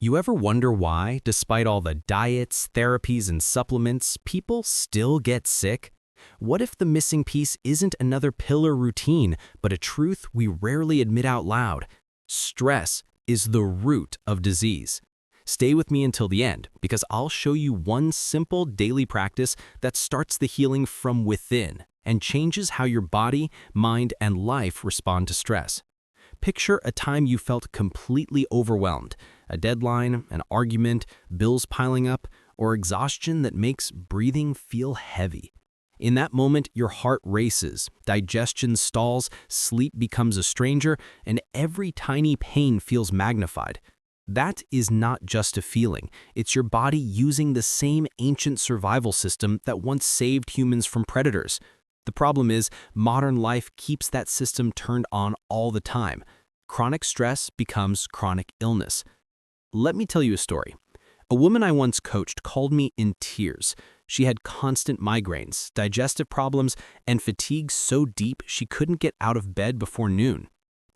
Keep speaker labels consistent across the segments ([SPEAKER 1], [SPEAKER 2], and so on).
[SPEAKER 1] You ever wonder why, despite all the diets, therapies, and supplements, people still get sick? What if the missing piece isn't another pill or routine, but a truth we rarely admit out loud? Stress is the root of disease. Stay with me until the end, because I'll show you one simple daily practice that starts the healing from within and changes how your body, mind, and life respond to stress. Picture a time you felt completely overwhelmed, a deadline, an argument, bills piling up, or exhaustion that makes breathing feel heavy. In that moment, your heart races, digestion stalls, sleep becomes a stranger, and every tiny pain feels magnified. That is not just a feeling. It's your body using the same ancient survival system that once saved humans from predators. The problem is, modern life keeps that system turned on all the time. Chronic stress becomes chronic illness. Let me tell you a story. A woman I once coached called me in tears. She had constant migraines, digestive problems, and fatigue so deep she couldn't get out of bed before noon.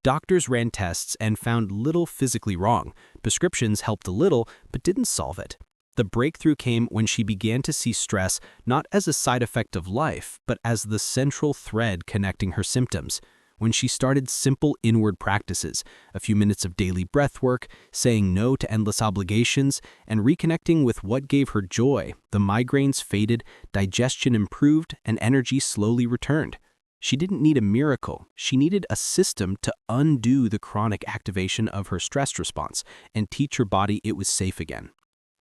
[SPEAKER 1] Doctors ran tests and found little physically wrong. Prescriptions helped a little, but didn't solve it. The breakthrough came when she began to see stress not as a side effect of life, but as the central thread connecting her symptoms. When she started simple inward practices, a few minutes of daily breath work, saying no to endless obligations, and reconnecting with what gave her joy, the migraines faded, digestion improved, and energy slowly returned. She didn't need a miracle. She needed a system to undo the chronic activation of her stress response and teach her body it was safe again.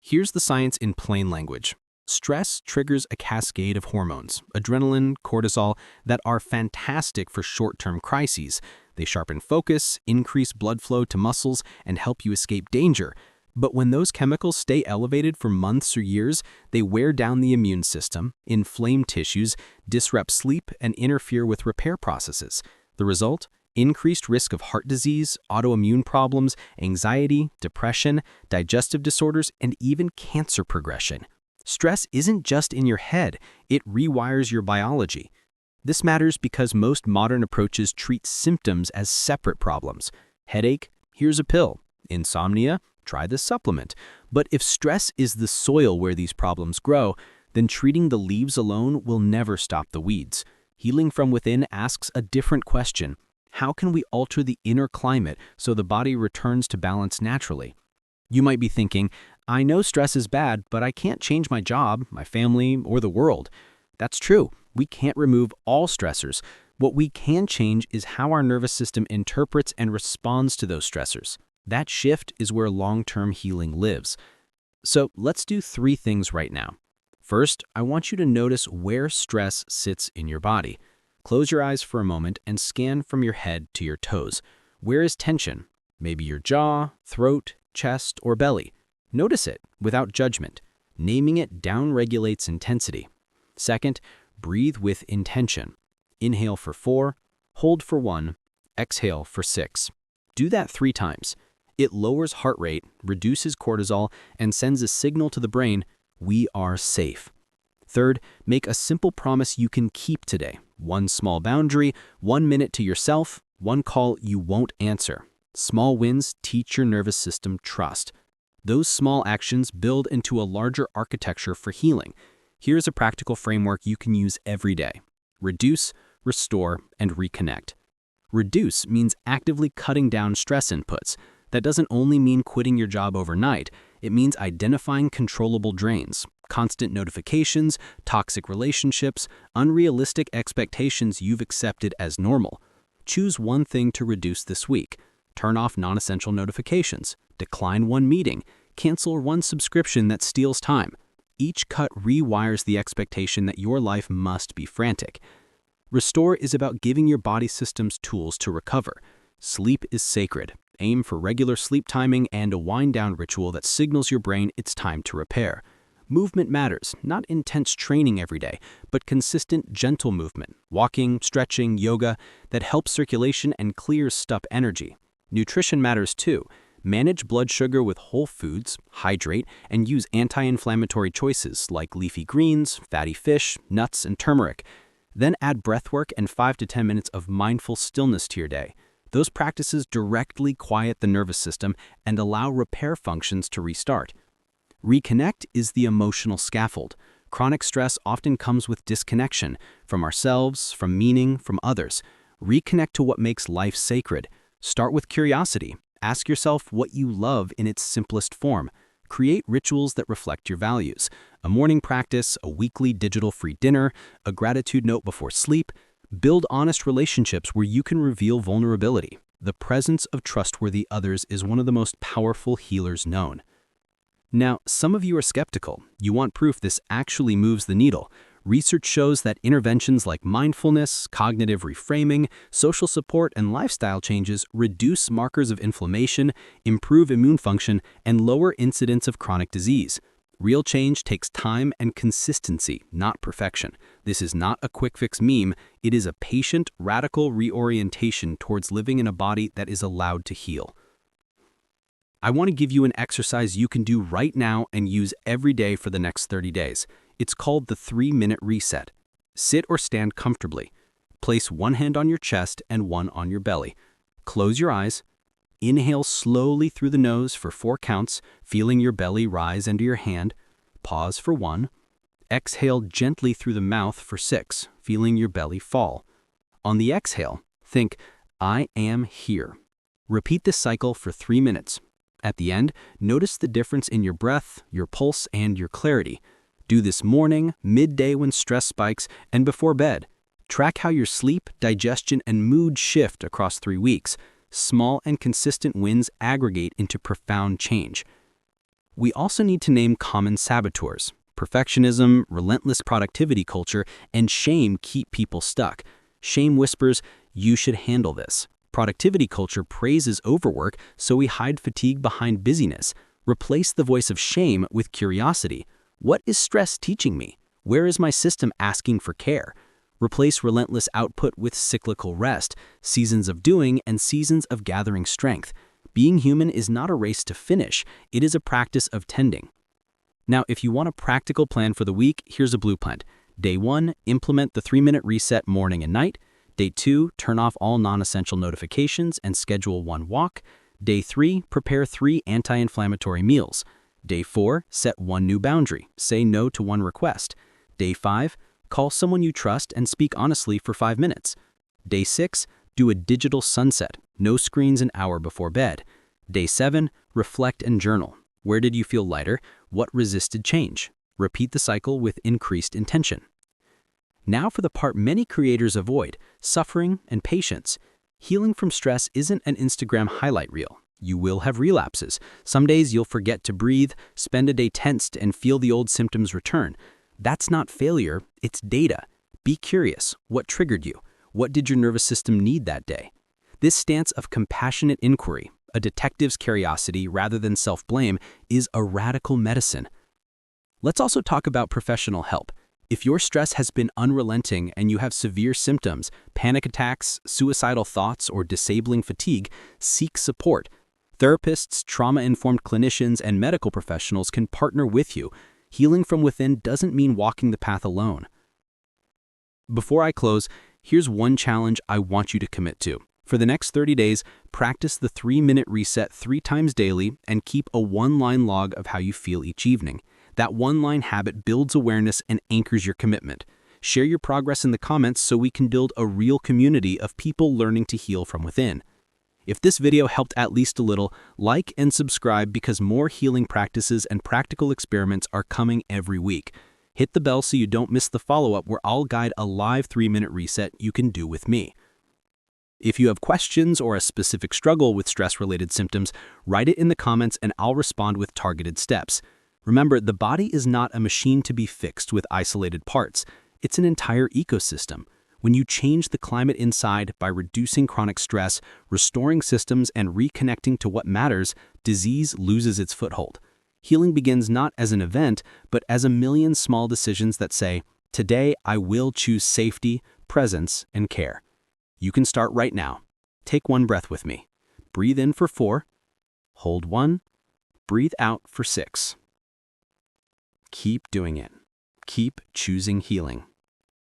[SPEAKER 1] Here's the science in plain language. Stress triggers a cascade of hormones, adrenaline, cortisol, that are fantastic for short-term crises. They sharpen focus, increase blood flow to muscles, and help you escape danger. But when those chemicals stay elevated for months or years, they wear down the immune system, inflame tissues, disrupt sleep, and interfere with repair processes. The result? Increased risk of heart disease, autoimmune problems, anxiety, depression, digestive disorders, and even cancer progression. Stress isn't just in your head, it rewires your biology. This matters because most modern approaches treat symptoms as separate problems. Headache? Here's a pill. Insomnia? Try this supplement. But if stress is the soil where these problems grow, then treating the leaves alone will never stop the weeds. Healing from within asks a different question. How can we alter the inner climate so the body returns to balance naturally? You might be thinking, I know stress is bad, but I can't change my job, my family, or the world. That's true. We can't remove all stressors. What we can change is how our nervous system interprets and responds to those stressors. That shift is where long-term healing lives. So let's do 3 things right now. First, I want you to notice where stress sits in your body. Close your eyes for a moment and scan from your head to your toes. Where is tension? Maybe your jaw, throat, chest, or belly. Notice it without judgment. Naming it downregulates intensity. Second, breathe with intention. Inhale for 4, hold for 1, exhale for 6. Do that 3 times. It lowers heart rate, reduces cortisol, and sends a signal to the brain, we are safe. Third, make a simple promise you can keep today. 1 small boundary, 1 minute to yourself, 1 call you won't answer. Small wins teach your nervous system trust. Those small actions build into a larger architecture for healing. Here's a practical framework you can use every day. Reduce, restore, and reconnect. Reduce means actively cutting down stress inputs. That doesn't only mean quitting your job overnight. It means identifying controllable drains, constant notifications, toxic relationships, unrealistic expectations you've accepted as normal. Choose 1 thing to reduce this week. Turn off non-essential notifications, decline 1 meeting, cancel 1 subscription that steals time. Each cut rewires the expectation that your life must be frantic. Restore is about giving your body systems tools to recover. Sleep is sacred. Aim for regular sleep timing and a wind-down ritual that signals your brain it's time to repair. Movement matters, not intense training every day, but consistent, gentle movement, walking, stretching, yoga, that helps circulation and clears stuck energy. Nutrition matters too. Manage blood sugar with whole foods, hydrate, and use anti-inflammatory choices like leafy greens, fatty fish, nuts, and turmeric. Then add breathwork and 5 to 10 minutes of mindful stillness to your day. Those practices directly quiet the nervous system and allow repair functions to restart. Reconnect is the emotional scaffold. Chronic stress often comes with disconnection from ourselves, from meaning, from others. Reconnect to what makes life sacred. Start with curiosity. Ask yourself what you love in its simplest form. Create rituals that reflect your values. A morning practice, a weekly digital-free dinner, a gratitude note before sleep. Build honest relationships where you can reveal vulnerability. The presence of trustworthy others is one of the most powerful healers known. Now, some of you are skeptical. You want proof this actually moves the needle. Research shows that interventions like mindfulness, cognitive reframing, social support, and lifestyle changes reduce markers of inflammation, improve immune function, and lower incidence of chronic disease. Real change takes time and consistency, not perfection. This is not a quick fix meme. It is a patient, radical reorientation towards living in a body that is allowed to heal. I want to give you an exercise you can do right now and use every day for the next 30 days. It's called the 3-minute reset. Sit or stand comfortably. Place one hand on your chest and one on your belly. Close your eyes. Inhale slowly through the nose for 4 counts, feeling your belly rise into your hand. Pause for 1. Exhale gently through the mouth for 6, feeling your belly fall. On the exhale, think, I am here. Repeat this cycle for 3 minutes. At the end, notice the difference in your breath, your pulse, and your clarity. Do this morning, midday when stress spikes, and before bed. Track how your sleep, digestion, and mood shift across 3 weeks. Small and consistent wins aggregate into profound change. We also need to name common saboteurs. Perfectionism, relentless productivity culture, and shame keep people stuck. Shame whispers, you should handle this. Productivity culture praises overwork, so we hide fatigue behind busyness. Replace the voice of shame with curiosity. What is stress teaching me? Where is my system asking for care? Replace relentless output with cyclical rest, seasons of doing and seasons of gathering strength. Being human is not a race to finish, it is a practice of tending. Now, if you want a practical plan for the week, here's a blueprint. Day 1, implement the 3-minute reset morning and night. Day 2, turn off all non-essential notifications and schedule 1 walk. Day 3, prepare 3 anti-inflammatory meals. Day 4, set 1 new boundary, say no to 1 request. Day 5, call someone you trust and speak honestly for 5 minutes. Day 6, do a digital sunset, no screens an hour before bed. Day 7, reflect and journal. Where did you feel lighter? What resisted change? Repeat the cycle with increased intention. Now for the part many creators avoid, suffering and patience. Healing from stress isn't an Instagram highlight reel. You will have relapses. Some days you'll forget to breathe, spend a day tensed, and feel the old symptoms return. That's not failure, it's data. Be curious. What triggered you? What did your nervous system need that day? This stance of compassionate inquiry, a detective's curiosity rather than self-blame, is a radical medicine. Let's also talk about professional help. If your stress has been unrelenting and you have severe symptoms, panic attacks, suicidal thoughts, or disabling fatigue, seek support. Therapists, trauma-informed clinicians, and medical professionals can partner with you. Healing from within doesn't mean walking the path alone. Before I close, here's one challenge I want you to commit to. For the next 30 days, practice the 3-minute reset 3 times daily and keep a 1-line log of how you feel each evening. That 1-line habit builds awareness and anchors your commitment. Share your progress in the comments so we can build a real community of people learning to heal from within. If this video helped at least a little, like and subscribe because more healing practices and practical experiments are coming every week. Hit the bell so you don't miss the follow-up where I'll guide a live 3-minute reset you can do with me. If you have questions or a specific struggle with stress-related symptoms, write it in the comments and I'll respond with targeted steps. Remember, the body is not a machine to be fixed with isolated parts. It's an entire ecosystem. When you change the climate inside by reducing chronic stress, restoring systems, and reconnecting to what matters, disease loses its foothold. Healing begins not as an event, but as a million small decisions that say, today I will choose safety, presence, and care. You can start right now. Take 1 breath with me. Breathe in for 4, hold 1, breathe out for 6. Keep doing it. Keep choosing healing.